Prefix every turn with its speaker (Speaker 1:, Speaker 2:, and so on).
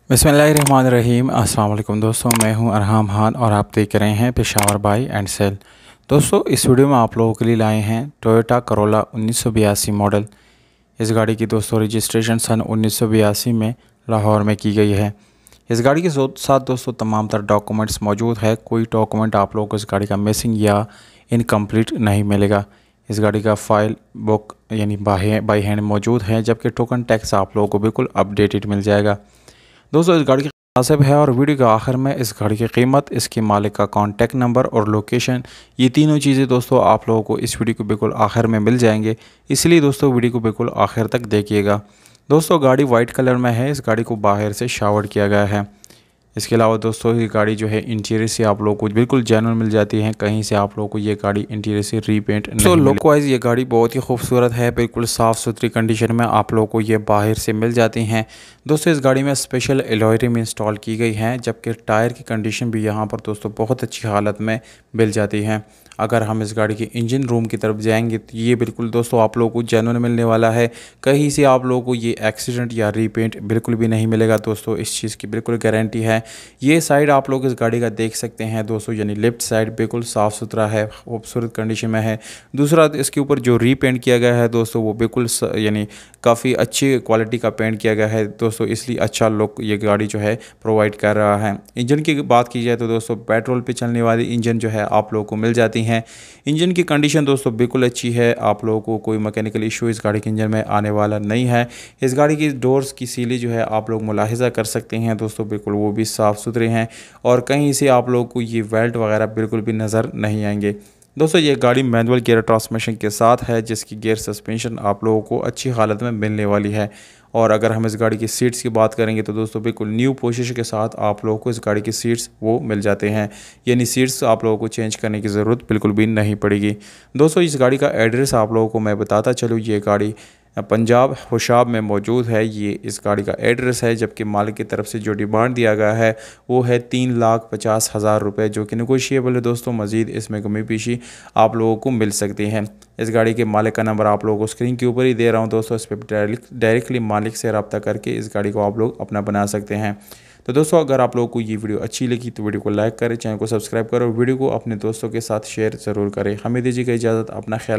Speaker 1: बिस्मिल्लाहिर्रहमानिर्रहीम। अस्सलाम वालेकुम दोस्तों, मैं हूं अरहम खान और आप देख रहे हैं पेशावर बाई एंड सेल। दोस्तों, इस वीडियो में आप लोगों के लिए लाए हैं टोयोटा करोला 1982 मॉडल। इस गाड़ी की दोस्तों रजिस्ट्रेशन सन 1982 में लाहौर में की गई है। इस गाड़ी के साथ दोस्तों तमाम तरह डॉक्यूमेंट्स मौजूद है। कोई डॉक्यूमेंट आप लोगों को इस गाड़ी का मिसिंग या इनकम्प्लीट नहीं मिलेगा। इस गाड़ी का फ़ाइल बुक यानी बाई हैंड मौजूद है, जबकि टोकन टैक्स आप लोगों को बिल्कुल अपडेटेड मिल जाएगा। दोस्तों, इस गाड़ी की मुनासिब है और वीडियो के आखिर में इस गाड़ी की कीमत, इसके मालिक का कॉन्टैक्ट नंबर और लोकेशन, ये तीनों चीज़ें दोस्तों आप लोगों को इस वीडियो को बिल्कुल आखिर में मिल जाएंगे। इसलिए दोस्तों वीडियो को बिल्कुल आखिर तक देखिएगा। दोस्तों, गाड़ी वाइट कलर में है। इस गाड़ी को बाहर से शावर किया गया है। इसके अलावा दोस्तों ये गाड़ी जो है इंटीरियर से आप लोगों को बिल्कुल जेन्युइन मिल जाती है। कहीं से आप लोगों को ये गाड़ी इंटीरियर से रीपेंट नहीं मिलेगी। लुक वाइज ये गाड़ी बहुत ही खूबसूरत है। बिल्कुल साफ़ सुथरी कंडीशन में आप लोगों को ये बाहर से मिल जाती हैं। दोस्तों, इस गाड़ी में स्पेशल एलॉय रिम इंस्टॉल की गई हैं, जबकि टायर की कंडीशन भी यहाँ पर दोस्तों बहुत अच्छी हालत में मिल जाती हैं। अगर हम इस गाड़ी के इंजन रूम की तरफ जाएंगे तो ये बिल्कुल दोस्तों आप लोगों को जेन्युइन मिलने वाला है। कहीं से आप लोगों को ये एक्सीडेंट या रीपेंट बिल्कुल भी नहीं मिलेगा। दोस्तों, इस चीज़ की बिल्कुल गारंटी है। ये साइड आप लोग इस गाड़ी का देख सकते हैं दोस्तों, यानी लेफ्ट साइड बिल्कुल साफ़ सुथरा है, खूबसूरत कंडीशन में है। दूसरा, इसके ऊपर जो रीपेंट किया गया है दोस्तों वो बिल्कुल यानी काफ़ी अच्छी क्वालिटी का पेंट किया गया है दोस्तों, इसलिए अच्छा लुक ये गाड़ी जो है प्रोवाइड कर रहा है। इंजन की बात की जाए तो दोस्तों पेट्रोल पे चलने वाली इंजन जो है आप लोगों को मिल जाती हैं। इंजन की कंडीशन दोस्तों बिल्कुल अच्छी है। आप लोगों को कोई मैकेनिकल इशू इस गाड़ी के इंजन में आने वाला नहीं है। इस गाड़ी की डोर्स की सीली जो है आप लोग मुलाहिजा कर सकते हैं दोस्तों, बिल्कुल वो भी साफ़ सुथरे हैं और कहीं से आप लोगों को ये वेल्ट वगैरह बिल्कुल भी नज़र नहीं आएंगे। दोस्तों, ये गाड़ी मैनुअल गियर ट्रांसमिशन के साथ है, जिसकी गियर सस्पेंशन आप लोगों को अच्छी हालत में मिलने वाली है। और अगर हम इस गाड़ी की सीट्स की बात करेंगे तो दोस्तों बिल्कुल न्यू पोजीशन के साथ आप लोगों को इस गाड़ी की सीट्स वो मिल जाते हैं, यानी सीट्स आप लोगों को चेंज करने की ज़रूरत बिल्कुल भी नहीं पड़ेगी। दोस्तों, इस गाड़ी का एड्रेस आप लोगों को मैं बताता चलूँ। ये गाड़ी पंजाब होशाब में मौजूद है। ये इस गाड़ी का एड्रेस है, जबकि मालिक की तरफ से जो डिमांड दिया गया है वो है 3,50,000 रुपये, जो कि नेगोशिएबल है दोस्तों। मज़ीद इसमें कमी पेशी आप लोगों को मिल सकती है। इस गाड़ी के मालिक का नंबर आप लोगों को स्क्रीन के ऊपर ही दे रहा हूँ दोस्तों। इस पर डायरेक्टली मालिक से रब्ता करके इस गाड़ी को आप लोग अपना बना सकते हैं। तो दोस्तों, अगर आप लोगों को ये वीडियो अच्छी लगी तो वीडियो को लाइक करें, चैनल को सब्सक्राइब करें और वीडियो को अपने दोस्तों के साथ शेयर ज़रूर करें। हमें दीजिएगा इजाज़त, अपना ख्याल।